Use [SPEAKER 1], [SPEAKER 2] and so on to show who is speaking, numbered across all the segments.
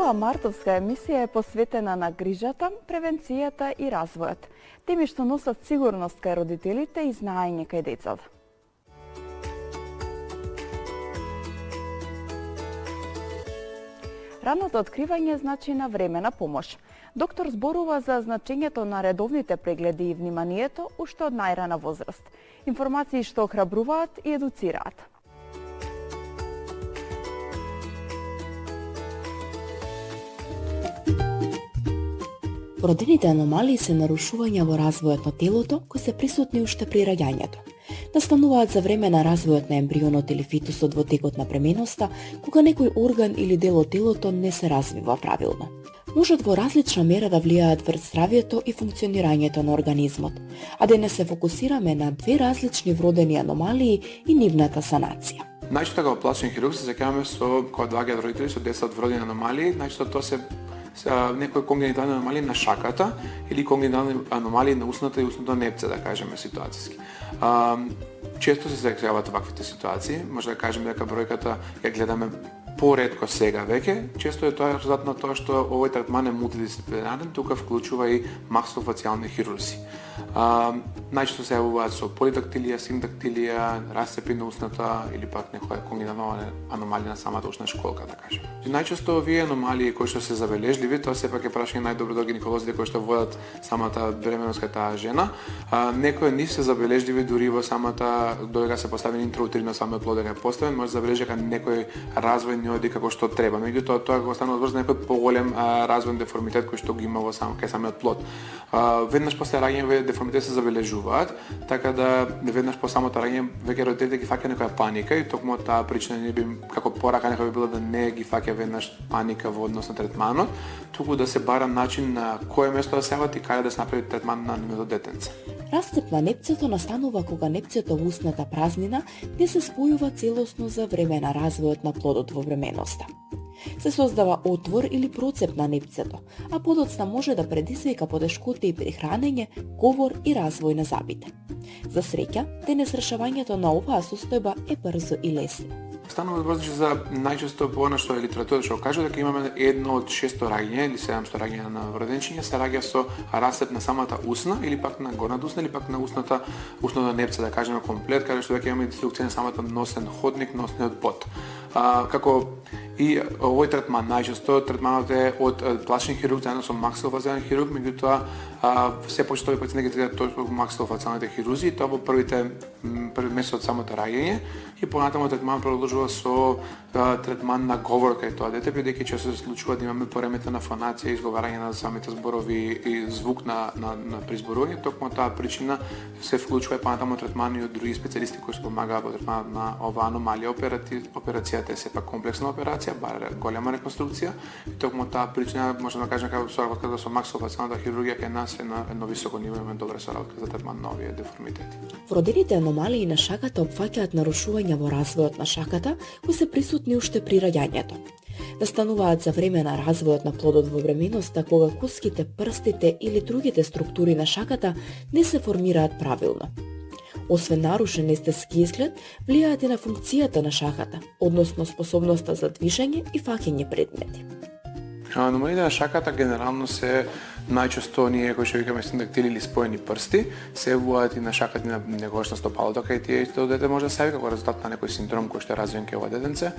[SPEAKER 1] Оваа мартовска емисија е посветена на грижата, превенцијата и развојот. Теми што носат сигурност кај родителите и знаење кај децата. Раното откривање значи на времена помош. Доктор зборува за значењето на редовните прегледи и вниманието уште од најрана возраст. Информации што охрабруваат и едуцираат.
[SPEAKER 2] Породените аномалии се нарушувања во развојот на телото кои се присутни уште при раѓањето. Настануваат за време на развојот на ембрионот или фитусот во текот на пременоста, кога некој орган или дел од телото не се развива правилно. Можат во различна мера да влијаат врз здравјето и функционирањето на организмот, а денес се фокусираме на две различни вродени аномалии и нивната санација.
[SPEAKER 3] Најчесто кога пластичен хирург се заќаваме со кога доаѓаат родители со деца од вродени аномалии, најчесто тоа се некои конгенитални аномалии на шаката или конгенитални аномалии на устната и устното непце, да кажеме ситуациски. Често се зајаваат ваквите ситуации, може да кажеме дека бројката ја гледаме поретко сега веќе, често е тоа резултат на тоа што овој третман е мултидисциплинарен, тука вклучува и максилофацијални хирурзи. Најчесто се јавуваат со полидактилија, синдактилија, расцепи на устната или пак некоја конгенитална аномалија на самата ушна школка, да кажеме. Најчесто овие аномалии кои што се забележливи, тоа сепак е прашање најдобро до гинеколозите кои што водат самата бременост кај таа жена. Некои од нив се забележливи дури во самата додека се поставени интраутерино самиот плод дека е поставен, може да забележи дека некој развој не оди како што треба. Меѓутоа тоа го станува врз некој поголем развоен деформитет кој што го има во кај самиот плод. Веднаш после раѓање деформитет се забележуваат, така да веднаш по самото раѓање веќе родителите ги фаќа некоја паника и токму таа причина не би како порака нека би било да не ги фаќа веднаш паника во однос на третманот, туку да се бара начин на кое место да се јават и каде да се направи третман на нивното детенце.
[SPEAKER 2] Расцеп на непцето настанува кога непцето во устната празнина не се спојува целосно за време на развојот на плодот во бременоста. Се создава отвор или процеп на непцето, а подоцна може да предизвика потешкоти при хранење, говор и развој на зъбите. За среќа, денес решавањето на оваа состојба е брзо и лесно.
[SPEAKER 3] Станува збор за најчесто по она што е литературата што кажува дека имаме 1 од 600 раѓања или 700 раѓања на вроденчиња се раѓа со расцеп на самата усна или пак на горната усна или пак на устното непце, да кажеме комплет, каде што веќе имаме диструкција на самата носен ходник, носниот пот. Како и овој третман најчесто третманот е од пластичен хирург заедно со максилофацијален хирург, меѓутоа се почитови пациенти ги третираат точно максилофацијалните хирурзи и тоа во први месец од самото раѓање и понатаму третман продолжува со третман на говор кај тоа дете, бидејќи често се случува да имаме пореметена фонација, изговарање на самите зборови и звук на призборување, токму таа причина се вклучува и понатаму третман и од други специјалисти кои се помагаат во третманот на оваа аномалија. Операцијата е сепак комплексна операција, бара голема реконструкција и токму таа причина можеме да кажеме како соработка со максилофацијалната хирургија кај нас е на едно високо ниво, имаме добра соработка за третман на овие деформитети.
[SPEAKER 2] Вродените аномалии на шаката опфаќаат нарушувања во развојот на шаката кои се присутни уште при раѓањето. Настануваат за време на развојот на плодот во бременоста кога коските, прстите или другите структури на шаката не се формираат правилно. Освен нарушен естетски изглед, влијаат и на функцијата на шаката, односно способноста за движење и фаќање предмети.
[SPEAKER 3] Аномалиите на шаката генерално се најчесто ние кои што викаме синдактили или споени прсти, се јавуваат и на шаката на некогаш на стопалото кај тие исто дете може да се јави како резултат на некој синдром кој што е развиен кај ова детенце.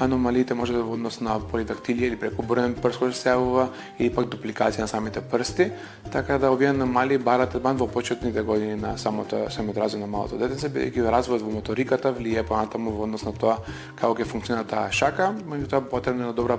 [SPEAKER 3] Аномалиите може да во однос на полидактилија или прекоброен прст кој што се јавува или пак дупликација на самите прсти, така да овие аномалии барат третман во почетните години на самиот развој на малото детенце, бидејќи развојот во моториката влијае понатаму во однос на тоа како ќе функционира таа шака, меѓутоа потребна е добра,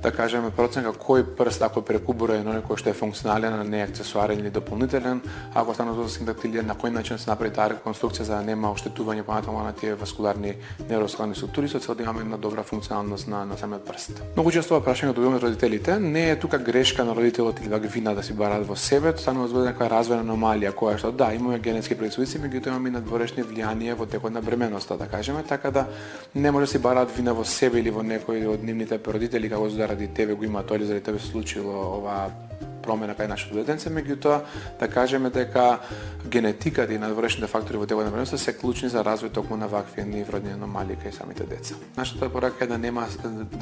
[SPEAKER 3] да кажеме, проценка кој прст ако е прекуброен, некој што е функционален, а не аксесуарен или дополнителен, ако стане за синдактилија, на кој начин се направи таа реконструкција за да нема оштетување понатаму на тие васкуларни невроваскуларни структури, со цел да имаме една добра функционалност на самиот прст. Многу често ова прашање добиваме од родителите, не е тука грешка на родителот или да ги вина да си бараат во себе, станува збор некоја развојна аномалија која што да, имаме генетски предисходици, меѓутоа имаме и надворешни влијанија во текот на бременоста, да кажеме, така да не може да си бараат вина во себе или во некој од нивните родители како заради тебе го има тоа или заради тебе се случило ова промена кај нашето детенце, меѓутоа да кажеме дека генетиката и надворешните фактори во делот на времето се клучни за развој токму на вакви невродни аномалии кај самите деца. Нашата порака е да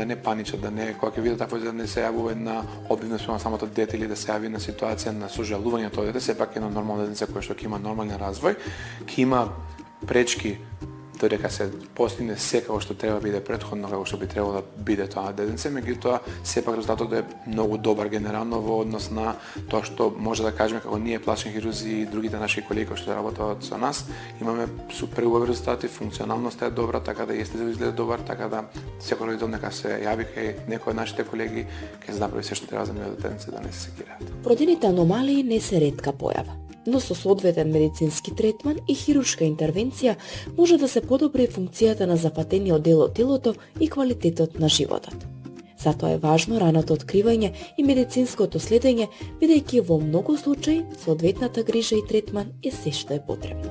[SPEAKER 3] не паничат, да не кога ќе видат такво да не се јавува една обидност спрема самото дете или да се јави на ситуација на сожалување тоа дете, сепак едно нормално детенце кое што ќе има нормален развој, ќе има пречки додека се постигне се како што треба биде претходно, како што би требало да биде тоа детенце, меѓутоа сепак резултатот е многу добар генерално во однос на тоа што може да кажеме како ние пластични хирурзи и другите наши колеги кои што работат со нас, имаме супер убави резултати, функционалноста е добра, така да естетично изгледа добар, така да секој родител нека се јави кај некој од нашите колеги, ќе се направи се што треба за нивните детенце да не се секираат.
[SPEAKER 2] Родените аномалии не се ретка појава, но со соодветен медицински третман и хируршка интервенција може да се подобри функцијата на зафатениот дел од телото и квалитетот на животот. Затоа е важно раното откривање и медицинското следење, бидејќи во многу случаи соодветната грижа и третман е се што е потребно.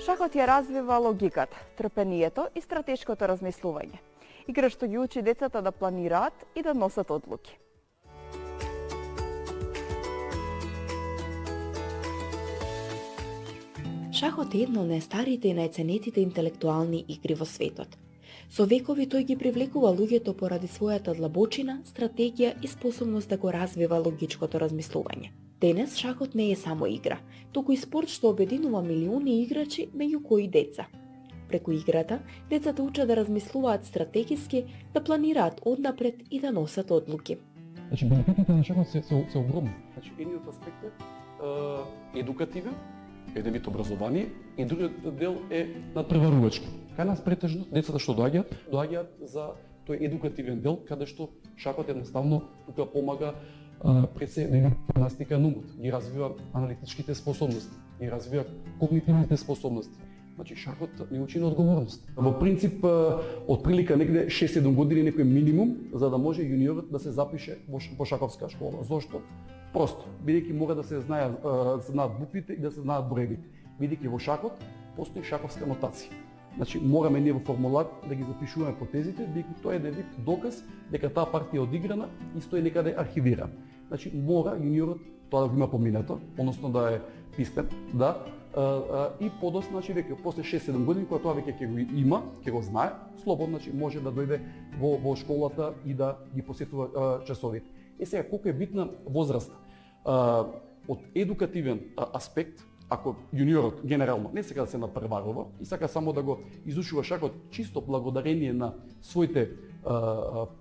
[SPEAKER 1] Шахот ја развива логиката, трпението и стратешкото размислување. Игра што ги учи децата да планираат и да носат одлуки.
[SPEAKER 2] Шахот е една од најстарите и најценетите интелектуални игри во светот. Со векови тој ги привлекува луѓето поради својата длабочина, стратегија и способност да го развива логичкото размислување. Денес шахот не е само игра, туку и спорт што обединува милиони играчи, меѓу кои деца. Преку играта, децата учат да размислуваат стратегиски, да планираат однапред и да носат одлуки.
[SPEAKER 4] Значи, бенефитите на шахот се огромни. Значи, едниот аспект е едукативен, еден вид образование, и другиот дел е надпреварувачки. Кај нас претежно децата што доаѓаат за тој едукативен дел, каде што шахот едноставно тука помага пред се гимнастика на умот, ги развива аналитичките способности, ги развива когнитивните способности. Значи, шахот не учи на одговорност. Во принцип, од прилика негде 6-7 години некој минимум, за да може јуниорот да се запише во шаховска школа. Зошто? Просто, бидејќи мора да се знаат буквите и да се знаат броевите. Бидејќи во шахот постои шаховска нотација. Значи, мораме ние во формулар да ги запишуваме потезите, бидејќи тоа е еден вид доказ дека таа партија е одиграна и стои некаде архивирана. Значи, мора јуниорот тоа да го има поминато, односно да е писмен, да, и подоцна, значи веќе после 6-7 години кога тоа веќе ќе го има, ќе го знае, слободно значи може да дојде во школата и да ги посетува часовите. Сега колку е битна возраста. Од едукативен аспект, ако јуниорот генерално не сака да се надпреварува и сака само да го изучува шахот чисто благодарение на своите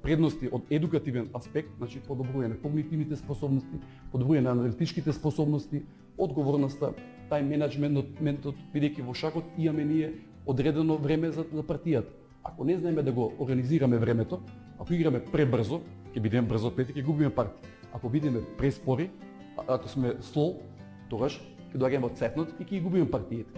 [SPEAKER 4] предности од едукативен аспект, значи подобрување на когнитивните способности, подобрување на аналитичките способности, одговорноста, тај менеджментот, бидејќи во шахот имаме ние одредено време за партијата. Ако не знаеме да го организираме времето, ако играме пребрзо, ќе бидеме брзоплети, ќе губиме партија. Ако бидеме преспори, ако сме слоу, тогаш ќе доаѓаме од цепнот и ќе губиме партиите.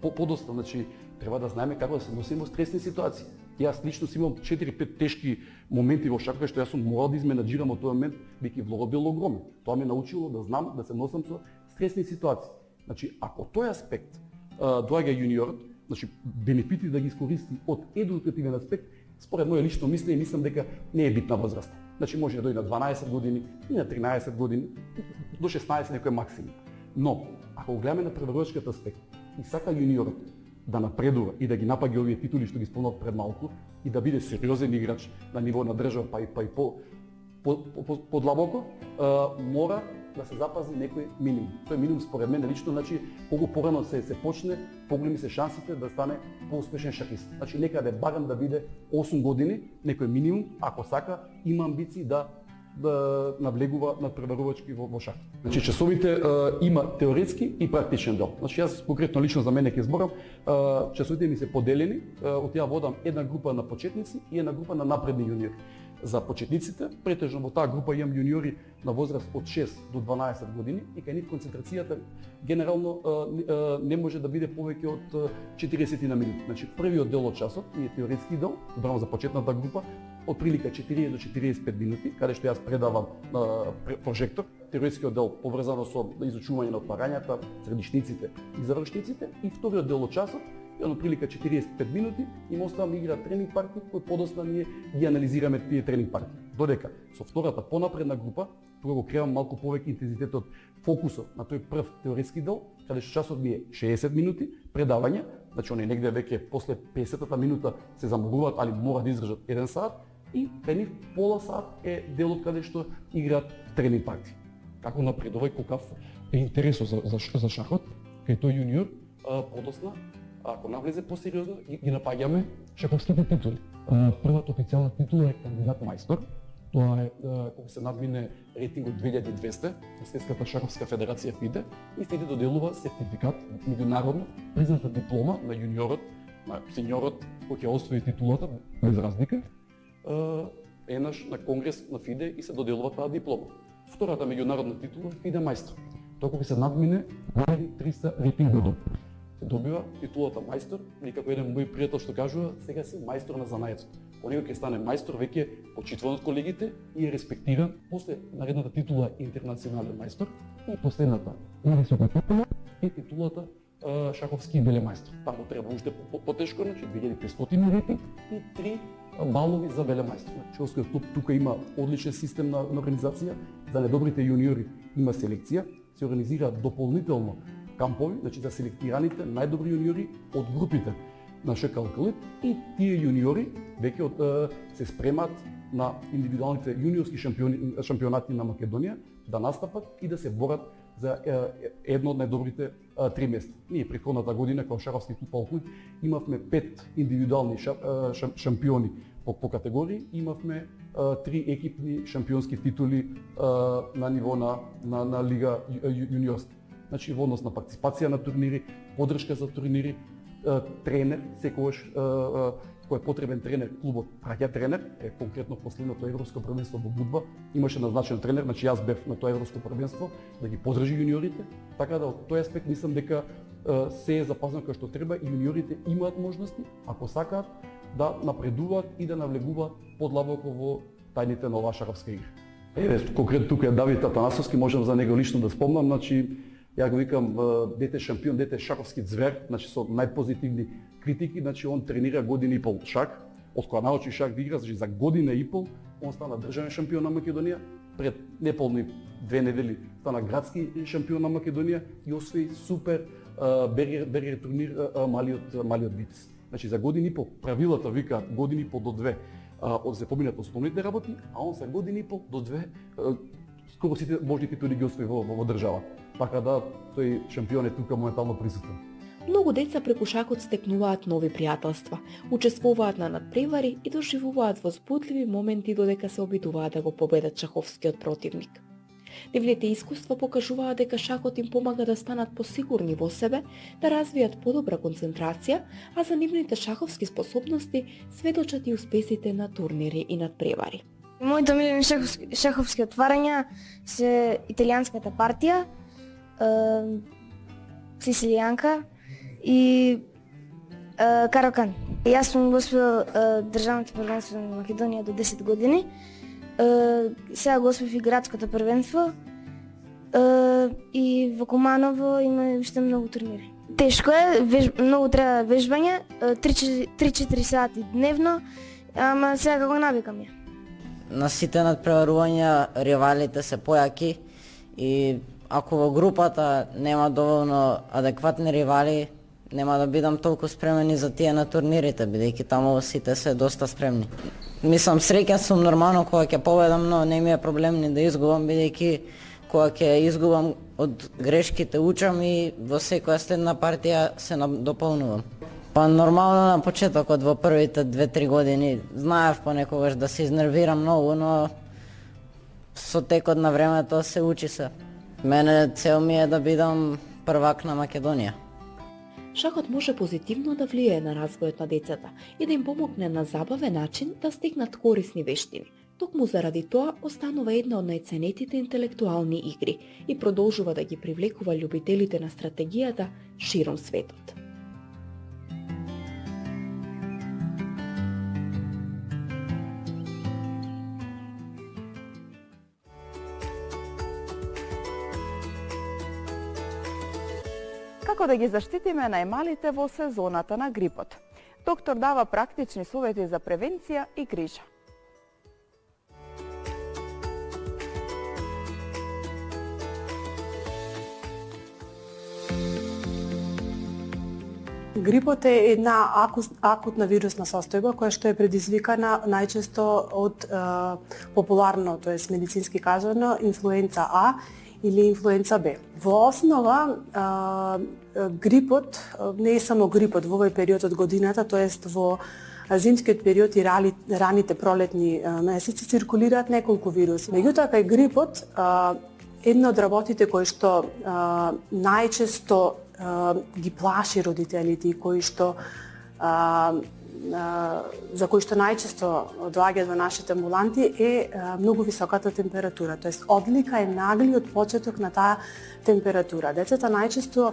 [SPEAKER 4] Подоста, значи, треба да знаеме како да се носиме во стресни ситуации. Јас лично си имам 4-5 тешки моменти во шахот што јас сум морал да изменаџирам од тој момент, бидејќи влогот бил огромен. Тоа ме научило да знам да се носам со стресни ситуации. Значи, ако тој аспект доаѓа јуниорот, значи бенефити да ги искористи од едукативен аспект, според моје лично мислење, мислам дека не е битна возраст. Значи може да дојде на 12 години и на 13 години, до 16 некој максимум. Но, ако го гледаме на преварувачкиот аспект и сака јуниорот да напредува и да ги напаѓа овие титули што ги спомнав пред малку и да биде сериозен играч на ниво на држава па и подлабоко, мора да се запази некој минимум. Тој минимум според мене лично, значи колку порано се почне, поголеми се шансите да стане поуспешен шахист. Значи некаде барем да биде 8 години, некој минимум, ако сака, има амбиции да навлегува надпреварувачки во шах. Значи часовите има теоретски и практичен дел. Значи јас конкретно лично за мене ќе зборам, часовите ми се поделени, од ја водам една група на почетници и една група на напредни јуниори. За почетниците, претежно во таа група имам јуниори на возраст од 6 до 12 години и кај нив концентрацијата генерално не може да биде повеќе од 40 на минути. Значи првиот дел од часот е теоретски дел, зборам за почетната група, од прилика 40 до 45 минути, каде што јас предавам прожектор. Теоретскиот дел поврзано со изучување на отварањата, средишниците и завршниците, и вториот дел од часот едно прилика 45 минути, им оставаме игра тренинг парти, кои подосна ние ги анализираме тие тренинг парти. Додека со втората понапредна група, тука го креам малку повеќе интензитетот, фокусот на тој прв теоретски дел, каде што часот ми е 60 минути предавање, значи они негде веќе после 50-та минута се заморуваат, али мора да издржат 1 сат, и кај нив пола сат е делот каде што играат тренинг парти.
[SPEAKER 5] Како напредува и колкав е интересот за шахот, кај тој јуниор, подосна, ако навлезе посериозно, ги напаѓаме шаховските титули. Првата официјална титула е кандидат мајстор. Тоа е кога се надмине рейтингот 2200 на Светската шаховска федерација FIDE и FIDE доделува сертификат, меѓународно призната диплома на јуниорот, на сеньорот кој ќе освои титулата без разлика. Еднаш на конгрес на FIDE и се доделува таа диплома. Втората меѓународна титула е FIDE мајстор. Тоа кога се надмине 300 рейтингот се добива титулата мајстор или како еден мој пријател што кажува, сега си мајстор на занајецот. Понекогаш ќе стане мајстор веќе почитуван од колегите и е респектиран. После наредната титула е интернационален мајстор и последната највисока титула е титулата шаховски велемајстор. Таму треба уште потешко, значи 2500 рейтинг и 3 балови за велемајстор. Шаховскиот клуб тука има одличен систем на организација. За недобрите јуниори има селекција, се организираат дополнително кампови, значи за селектираните најдобри јуниори од групите на ШК Алкалит и тие јуниори веќе се спремат на индивидуалните јуниорски шампионати на Македонија да настапат и да се борат за едно од најдобрите 3 места. Ние претходната година како шаховски клуб Алкалит имавме 5 индивидуални шампиони по категории, имавме 3 екипни шампионски титули на ниво на лига јуниорска. Значи во однос на партиципација на турнири, поддршка за турнири, тренер, секогаш кој е потребен тренер, клубот праќа тренер, конкретно последното европско првенство во будба, имаше назначен тренер, значи јас бев на тоа европско првенство да ги поддржи јуниорите, така да од тој аспект мислам дека се е запазено како што треба и јуниорите имаат можности, ако сакаат, да напредуваат и да навлегуваат подлабоко во тајните на оваа шаховска игра. Конкретно тука е Давид Атанасовски, можам за него лично да спомнам, значи ја го викам дете шампион, дете шаховски звер, значи со најпозитивни критики, значи он тренира година и пол шах, од кога научи шах да игра, значи за година и пол он стана државен шампион на Македонија, пред неполни 2 недели стана градски шампион на Македонија и освои супер бергер турнир малиот Витес. Значи за година и пол правилата викаат година и пол до 2 од се поминат основните работи, а он за година и пол до 2 скоро сите можни титули ги освои во држава. Така да тој шампион е тука моментално присутен.
[SPEAKER 2] Многу деца преку шахот стекнуваат нови пријателства, учествуваат на надпревари и доживуваат возбудливи моменти додека се обидуваат да го победат шаховскиот противник. Нивните искуства покажуваат дека шахот им помага да станат посигурни во себе, да развијат подобра концентрација, а за нивните шаховски способности сведочат и успесите на турнири и надпревари.
[SPEAKER 6] Моите омилени шаховски отварања се италијанската партија, сицилијанка и карокан. Јас сум го освоил државното првенство на Македонија до 10 години. Сега го освоив и градското првенство и во Куманово има уште многу турнири. Тешко е, многу треба вежбање, 3-4 сати дневно, ама сега го навикам ја.
[SPEAKER 7] На сите надпреварувања ривалите се појаки и ако во групата нема доволно адекватни ривали, нема да бидам толку спремен и за тие на турнирите, бидејќи таму сите се доста спремни. Мислам, среќен сум нормално кога ќе победам, но не ми е проблем ни да изгубам, бидејќи кога ќе изгубам од грешките учам и во секоја следна партија се дополнувам. Па нормално на почетокот во првите 2-3 години знаев понекогаш да се изнервирам многу, но со текот на времето се учи се. Мене цел ми е да бидам првак на Македонија.
[SPEAKER 2] Шахот може позитивно да влијае на развојот на децата и да им помогне на забавен начин да стекнат корисни вештини. Токму заради тоа останува една од најценетите интелектуални игри и продолжува да ги привлекува љубителите на стратегијата широм светот.
[SPEAKER 1] Како да ги заштитиме најмалите во сезоната на грипот? Доктор дава практични совети за превенција и грижа.
[SPEAKER 8] Грипот е една акутна вирусна состојба која што е предизвикана најчесто од популарно, тоест медицински кажано, инфлуенца А или инфлуенца Б. Во основа, грипот не е само грипот во овој период од годината, тоест во зимскиот период и раните пролетни месеци циркулираат неколку вируси. Меѓутоа, кај грипот, една од работите кои што најчесто ги плаши родителите и кои што за кои што најчесто доаѓаат во нашите амбуланти е многу високата температура, тоест одлика е наглиот почеток на таа температура. Децата најчесто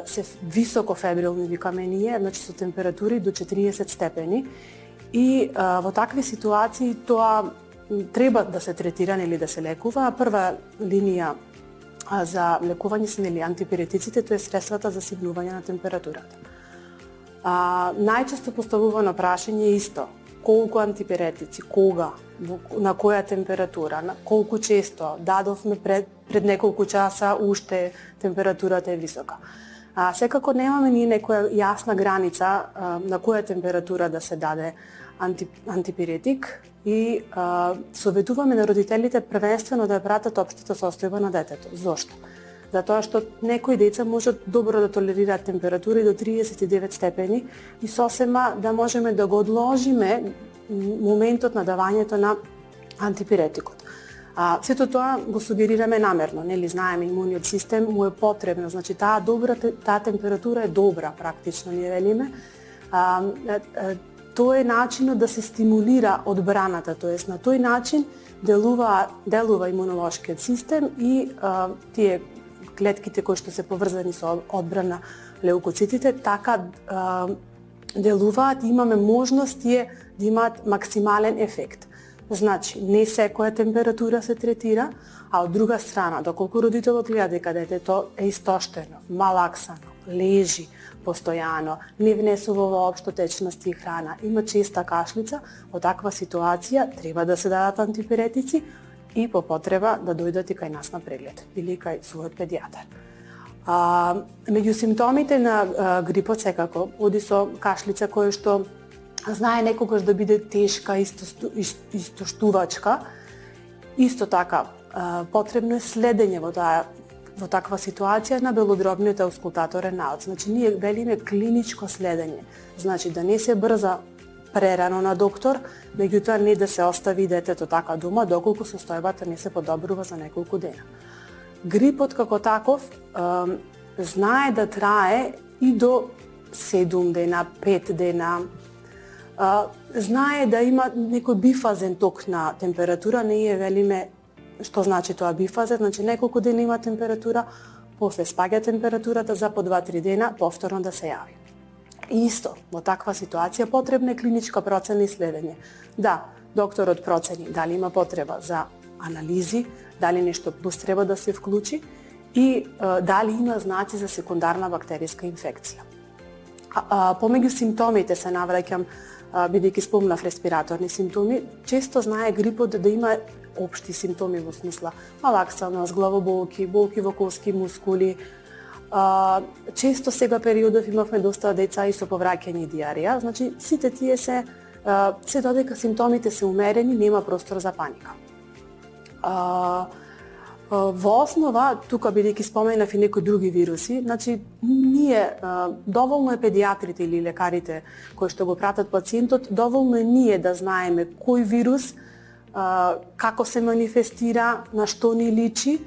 [SPEAKER 8] се високо фебрилни, викаме ние, значи со температури до 40 степени и во такви ситуации тоа треба да се третира или да се лекува. Прва линија за лекување се антипиретиците, тоа е средствата за симнување на температурата. Најчесто поставувано прашање е исто. Колку антипиретици, кога, на која температура, колку често, дадовме пред неколку часа, уште температурата е висока. Секако немаме ние некоја јасна граница на која температура да се даде антипиретик и советуваме на родителите првенствено да ја пратат општата состојба на детето. Зошто? Затоа што некои деца можат добро да толерираат температури до 39 степени и сосема да можеме да го одложиме моментот на давањето на антипиретикот. Сето тоа го сугерираме намерно, нели знаеме имуниот систем му е потребно, значи таа температура е добра практично, ние велиме. Тоа е начинот да се стимулира одбраната, тоест на тој начин делува имунолошкиот систем и тие клетките кои што се поврзани со одбрана леукоцитите така делуваат и имаме можност тие да имаат максимален ефект. Значи, не секоја температура се третира, а од друга страна, доколку родителот гледа дека детето е истоштено, малаксано, лежи постојано, не внесува воопшто течности и храна, има честа кашлица, во таква ситуација треба да се дадат антипиретици и по потреба да дојдат и кај нас на преглед или кај својот педијатар. Меѓу симптомите на грипот секако оди со кашлица која што знае некогаш да биде тешка, истоштувачка. Исто така, потребно е следење во таква ситуација на белодробниот аускултаторен наод. Значи, ние велиме клиничко следење. Значи, да не се брза прерано на доктор, меѓутоа не да се остави детето така дома, доколку состојбата не се подобрува за неколку дена. Грипот како таков знае да трае и до 7 дена, 5 дена, знае да има некој бифазен ток на температура, ние велиме што значи тоа бифазен, значи неколку дена има температура, после спаѓа температурата за по 2-3 дена, повторно да се јави. И исто, во таква ситуација потребна е клиничка процена и следење. Да, докторот процени дали има потреба за анализи, дали нешто плюс треба да се вклучи и дали има знаци за секундарна бактеријска инфекција. Помеѓу симптомите се навраќам, бидејќи спомнав респираторни симптоми, често знае грипот да има општи симптоми во смисла малаксаност, главоболки, болки во коски мускули. Често сега периодов имавме доста деца и со повраќање и диарија, значи сите тие се додека симптомите се умерени, нема простор за паника. Во основа, тука бидејќи споменав и некои други вируси, значи ние доволно е педијатрите или лекарите кои што го пратат пациентот, доволно е ние да знаеме кој вирус како се манифестира, на што ни личи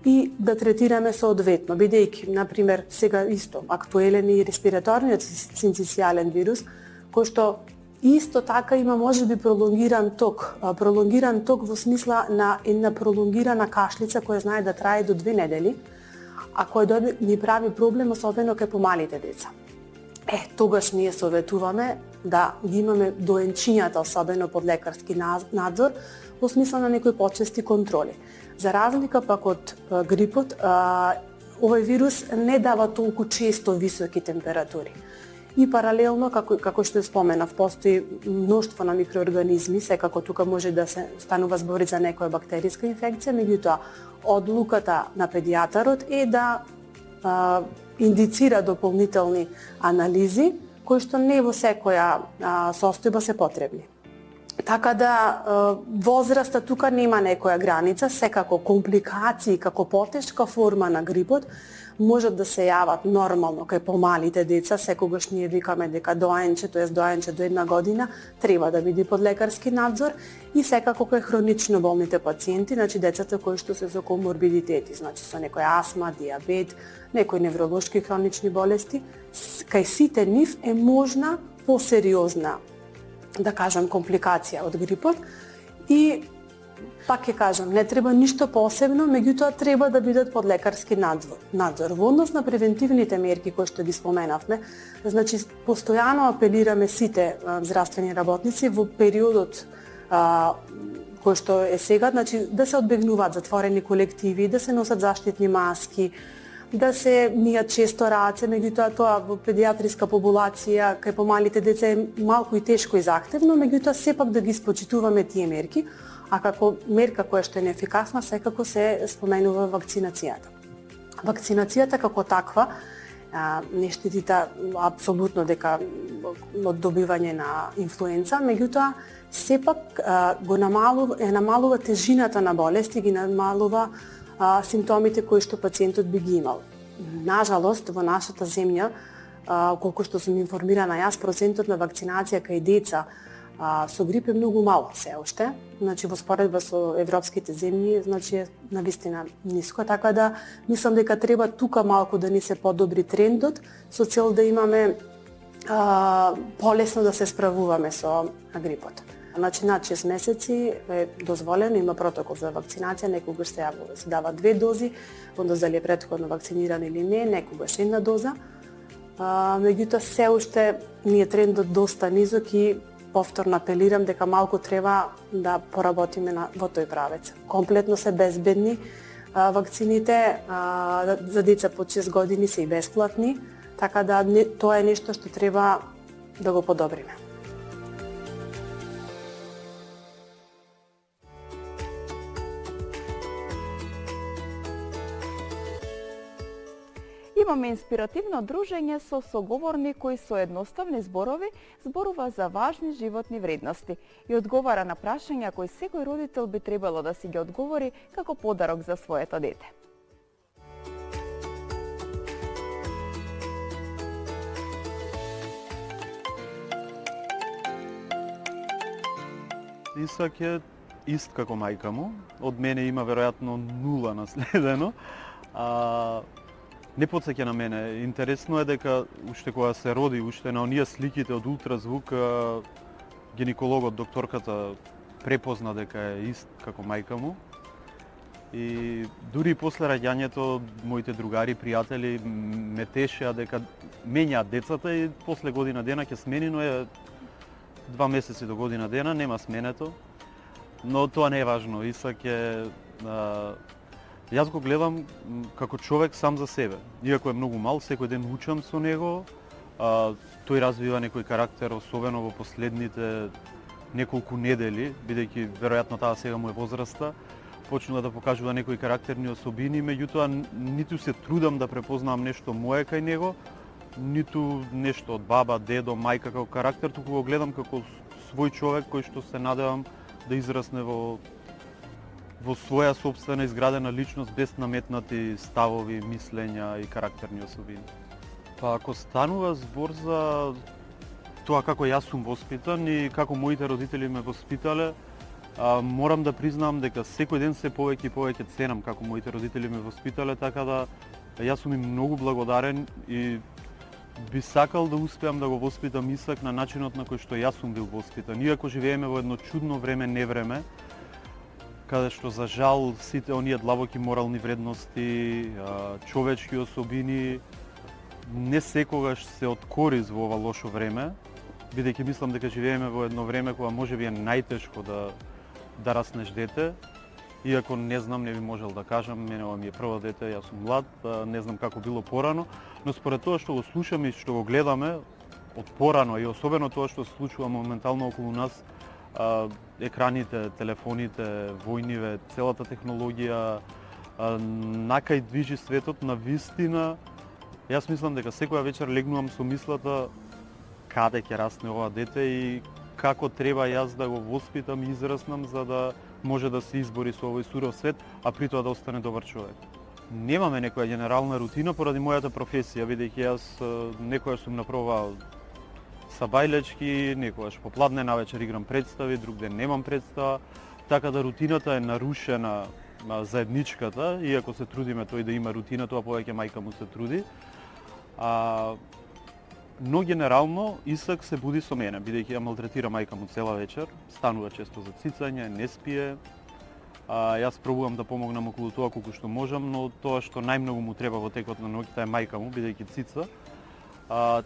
[SPEAKER 8] и да третираме соодветно, бидејќи, например, сега исто актуелен и респираторниот синцисијален вирус, кој што исто така има можеби пролонгиран ток во смисла на една пролонгирана кашлица која знае да трае до 2 недели, а која ни прави проблем особено кај помалите деца. Тогаш ние советуваме да ги имаме доенчињата, особено под лекарски надзор, во смисла на некои почести контроли. За разлика пак од грипот, овој вирус не дава толку често високи температури. И паралелно, како што споменав, постои мноштво на микроорганизми, секако тука може да се станува збори за некоја бактериска инфекција, меѓутоа одлуката на педијатарот е да индицира дополнителни анализи, кои што не во секоја состојба се потребни. Така да возраста тука нема некоја граница, секако компликации како потешка форма на грипот можат да се јават нормално кај помалите деца, секогаш ние викаме дека доаенче до 1 година треба да биде под лекарски надзор и секако кај хронично болните пациенти, значи децата кои што се со коморбидитети, значи со некоја астма, дијабет, некои невролошки хронични болести, кај сите нив е можна посериозна, да кажам, компликација од грипот и пак ќе кажам, не треба ништо посебно, меѓутоа треба да бидат под лекарски надзор. Во однос на превентивните мерки кои што ги споменавме, значи постојано апелираме сите здравствени работници во периодот кој што е сега, значи да се одбегнуваат затворени колективи, да се носат заштитни маски, да се мијат често раце, меѓутоа тоа во педијатриска популација кај помалите деца е малку и тешко и захтевно, меѓутоа сепак да ги спочитуваме тие мерки, а како мерка која што е неефикасна секако се споменува вакцинацијата. Вакцинацијата како таква не штитита апсолутно дека од добивање на инфлуенца, меѓутоа сепак го намалува тежината на болести, ги намалува симптомите кои што пациентот би ги имал. Нажалост, во нашата земја, колку што сум информирана јас, процентот на вакцинација кај деца со грип е многу мал се уште. Значи во споредба со европските земји, значи е навистина ниско, така да мислам дека треба тука малку да ни се подобри трендот со цел да имаме полесно да се справуваме со грипот. Значи над 6 месеци е дозволено, има протокол за вакцинација, некогаш се дава 2 дози, ондоз дали е претходно вакциниран или не, некогаш 1 доза. Меѓутоа се уште ни е трендот доста низок и повторно апелирам дека малку треба да поработиме во тој правец. Комплетно се безбедни вакцините, за деца под 6 години се и бесплатни, така да тоа е нешто што треба да го подобриме.
[SPEAKER 1] Имаме инспиративно дружење со соговорник кој со едноставни зборови зборува за важни животни вредности и одговара на прашања кои секој родител би требало да си ги одговори како подарок за своето дете.
[SPEAKER 9] Исак е ист како мајка му. Од мене има веројатно 0 наследено. Не потсеќа на мене. Интересно е дека уште кога се роди, уште на оние сликите од ултразвук, гинекологот, докторката препозна дека е ист како мајка му. И дури после раѓањето, моите другари, пријатели ме тешеа дека менјаат децата и после година дена ќе смени, но е 2 месеци до година дена, нема сменето. Но тоа не е важно. Исак е... Јас го гледам како човек сам за себе. Иако е многу мал, секој ден учам со него. Тој развива некој карактер, особено во последните неколку недели, бидејќи веројатно таа сега му е возраста, почнува да покажува некои карактерни особини, меѓутоа ниту се трудам да препознавам нешто мое кај него, ниту нешто од баба, дедо, мајка како карактер, туку го гледам како свој човек кој што се надевам да израсне во своја сопствена изградена личност без наметнати ставови, мислења и карактерни особини. Па ако станува збор за тоа како јас сум воспитан и како моите родители ме воспитале, морам да признам дека секој ден се повеќе и повеќе ценам како моите родители ме воспитале, така да јас сум им многу благодарен и би сакал да успеам да го воспитам Исак на начинот на кој што јас сум бил воспитан. Иако живееме во едно чудно време, невреме, каде што за жал сите оние длабоки морални вредности, човечки особини не секогаш се од корист во ова лошо време, бидејќи мислам дека живееме во едно време кога можеби е најтешко да раснеш дете. Иако не знам, не би можел да кажам, мене ова ми е прво дете, јас сум млад, не знам како било порано, но според тоа што го слушаме и што го гледаме од порано и особено тоа што се случува моментално околу нас, екраните, телефоните, војниве, целата технологија, накај движи светот на вистина. Јас мислам дека секоја вечер легнувам со мислата каде ќе расне ова дете и како треба јас да го воспитам и израснам за да може да се избори со овој суров свет, а при тоа да остане добар човек. Немаме некоја генерална рутина поради мојата професија, бидејќи јас некојаш сум напробувал сабајлечки, некојаш попладне навечер играм представи, друг ден немам представа, така да рутината е нарушена заедничката, иако се трудиме тој да има рутина, тоа повеќе мајка му се труди. Но генерално Исак се буди со мене, бидејќи ја малтретира мајка му цела вечер, станува често за цицање, не спие. Јас пробувам да помогнам околу тоа колку што можам, но тоа што најмногу му треба во текот на ноќта е мајка му, бидејќи цица.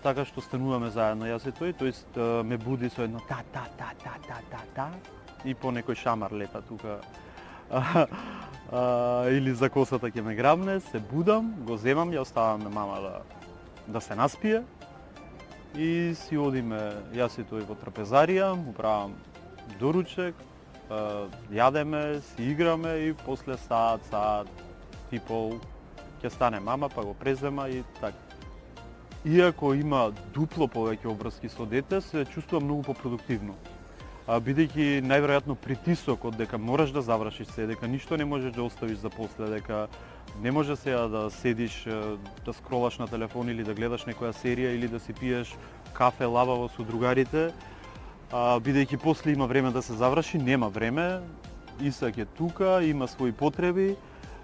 [SPEAKER 9] Така што стануваме заедно јас и тој, тоест ме буди со едно та и по некој шамар лета тука. Или за косата ќе ме грабне, се будам, го земам, ја оставам на мама да се наспие. И си одиме, јас и тој во трапезарија, му правам доручек, јадеме, си играме и после саат и пол ќе стане мама, па го презема и така. Иако има дупло повеќе обврски со дете, се чувствувам многу попродуктивно. Бидејќи најверојатно притисокот дека мораш да завршиш се, дека ништо не можеш да оставиш за после, дека не може сега да седиш, да скролаш на телефон или да гледаш некоја серија или да си пиеш кафе лабаво со другарите, бидејќи после има време да се заврши, нема време, Исак е тука, има своји потреби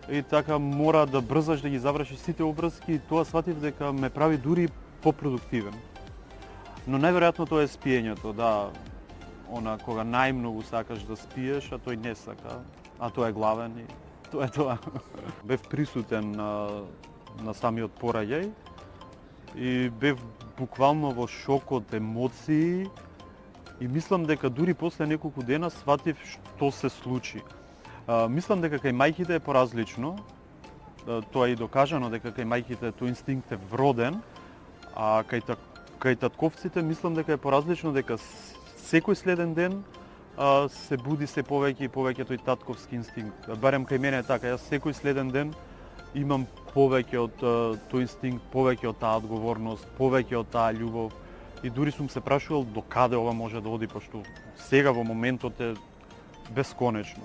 [SPEAKER 9] и така мора да брзаш да ги завршиш сите обврски и тоа сватив дека ме прави дури попродуктивен. Но најверојатно тоа е спиењето, да, кога најмногу сакаш да спиеш, а тој не сака, а тој е главен и тоа е тоа. Бев присутен на самиот пораѓај и бев буквално во шок од емоции и мислам дека дури после неколку дена сватив што се случи. Мислам дека кај мајките е поразлично, тоа е и докажано дека кај мајките тој инстинкт е вроден, а кај татковците мислам дека е поразлично, дека секој следен ден се буди се повеќе и повеќе тој татковски инстинкт. Барем кај мене е така, јас секој следен ден имам повеќе од тој инстинкт, повеќе од таа одговорност, повеќе од таа љубов. И дури сум се прашувал до каде ова може да оди, пошто сега во моментот е бесконечно.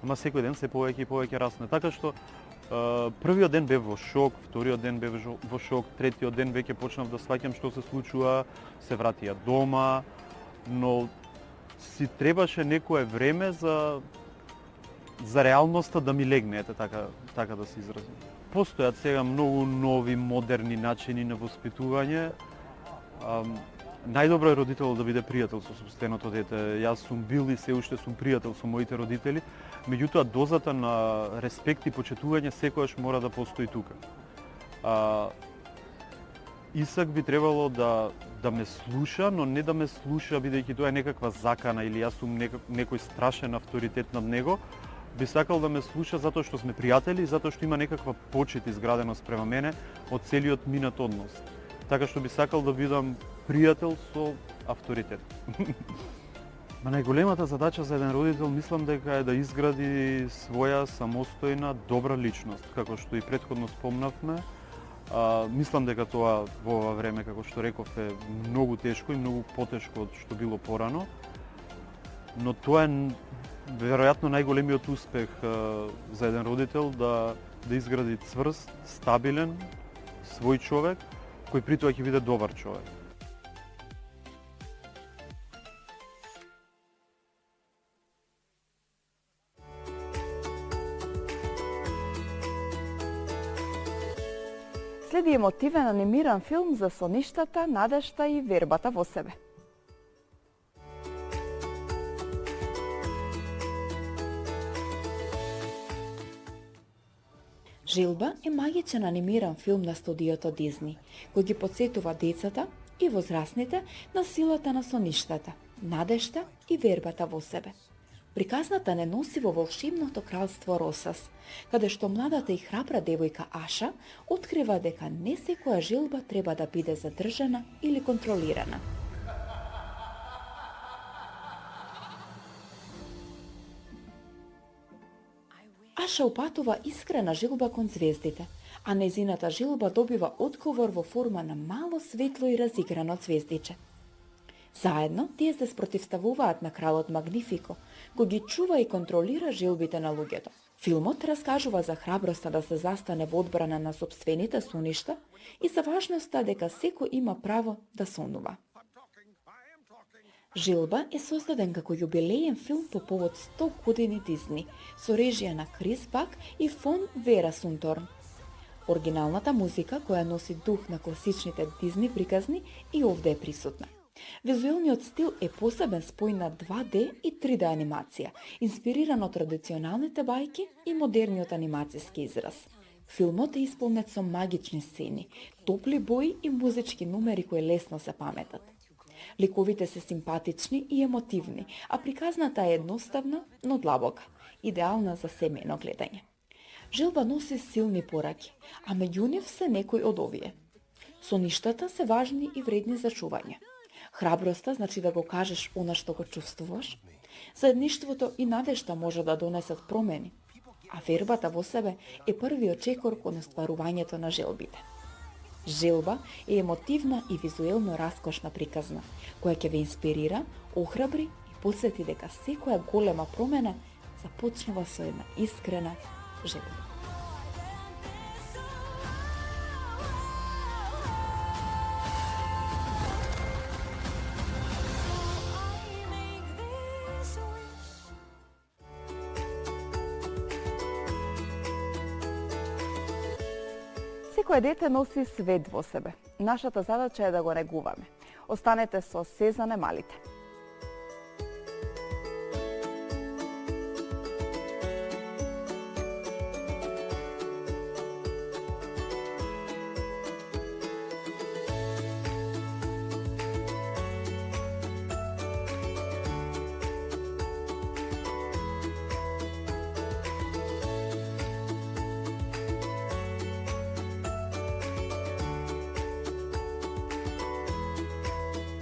[SPEAKER 9] Ама секој ден се повеќе и повеќе расне. Така што првиот ден бев во шок, вториот ден бев во шок, третиот ден веќе почнав да сваќам што се случува, се вратија дома, но си требаше некое време за реалноста да ми легне, ете така да се изразим. Постојат сега многу нови, модерни начини на воспитување. Најдобро е родител да биде пријател со сопственото дете. Јас сум бил и се уште сум пријател со моите родители, меѓутоа дозата на респект и почитување секојаш мора да постои тука. Исак би требало да ме слуша, но не да ме слуша бидејќи тоа е некаква закана или јас сум некој страшен авторитет над него. Би сакал да ме слуша затоа што сме пријатели и затоа што има некаква почит изградена спрема мене од целиот минат однос. Така што би сакал да бидам пријател со авторитет. Ма најголемата задача за еден родител мислам дека е да изгради своја самостојна добра личност, како што и претходно спомнавме. Мислам дека тоа во ова време, како што реков, е многу тешко и многу потешко од што било порано. Но тоа е веројатно најголемиот успех за еден родител да изгради цврст, стабилен, свој човек, кој при тоа ќе биде добар човек.
[SPEAKER 1] Следи емотивен анимиран филм за соништата, надежта и вербата во себе.
[SPEAKER 2] Жилба е магичен анимиран филм на студиото Дизни, кој ги потсетува децата и возрастните на силата на соништата, надежта и вербата во себе. Приказната не носи во волшебното кралство Росас, каде што младата и храбра девојка Аша открива дека не секоја желба треба да биде задржана или контролирана. Аша упатува искрена желба кон звездите, а незината желба добива одговор во форма на мало светло и разиграно звездиче. Заедно тие се спротивставуваат на кралот Магнифико, кој ги чува и контролира желбите на луѓето. Филмот раскажува за храброста да се застане во одбрана на сопствените соништа и за важноста дека секој има право да сонува. Желба е создаден како јубилеен филм по повод 100 години Дизни, со режија на Крис Бак и фон Вера Сунторн. Оригиналната музика, која носи дух на класичните Дизни приказни, и овде е присутна. Визуелниот стил е посебен спој на 2D и 3D анимација, инспириран од традиционалните бајки и модерниот анимацијски израз. Филмот е исполнет со магични сцени, топли бои и музички номери кои лесно се паметат. Ликовите се симпатични и емотивни, а приказната е едноставна, но длабока, идеална за семејно гледање. Желба носи силни пораки, а меѓу нив се некои од овие. Соништата се важни и вредни за чување. Храброста значи да го кажеш она што го чувствуваш. Заедништвото и надежта може да донесат промени, а вербата во себе е првиот чекор кон остварувањето на желбите. Желба е емотивна и визуелно раскошна приказна, која ќе ве инспирира, охрабри и потсети дека секоја голема промена започнува со една искрена желба.
[SPEAKER 1] Секој дете носи свет во себе. Нашата задача е да го негуваме. Останете со Се за немалите.